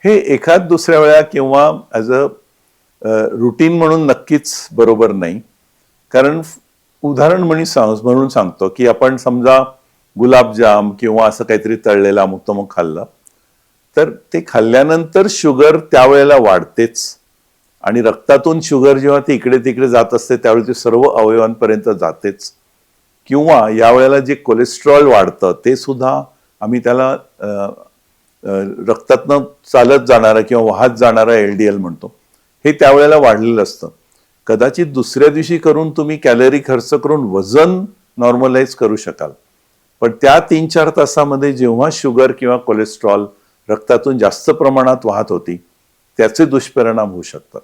हे एखाद दुसऱ्या वेळा किंवा ॲज अ रुटीन म्हणून नक्कीच बरोबर नाही. कारण उदाहरण म्हणून सांगतो की आपण समजा गुलाबजाम किंवा असं काहीतरी तळलेलं अमुक खाल्लं, तर ते खाल्ल्यानंतर शुगर त्यावेळेला वाढतेच आणि रक्तातून शुगर जेव्हा ती इकडे तिकडे जात असते त्यावेळी ती सर्व अवयवांपर्यंत जातेच. किंवा यावेळेला जे कोलेस्ट्रॉल वाढतं ते सुद्धा आम्ही त्याला रक्तातनं चालत जाणारा किंवा वाहत जाणारा LDL म्हणतो, हे त्यावेळेला वाढलेलं असतं. कदाचित दुसऱ्या दिवशी करून तुम्ही कॅलरी खर्च करून वजन नॉर्मलाइज करू शकाल, पण त्या 3-4 तासामध्ये जेव्हा शुगर किंवा कोलेस्ट्रॉल रक्तातून जास्त प्रमाणात वाहत होती त्याचे दुष्परिणाम होऊ शकतात.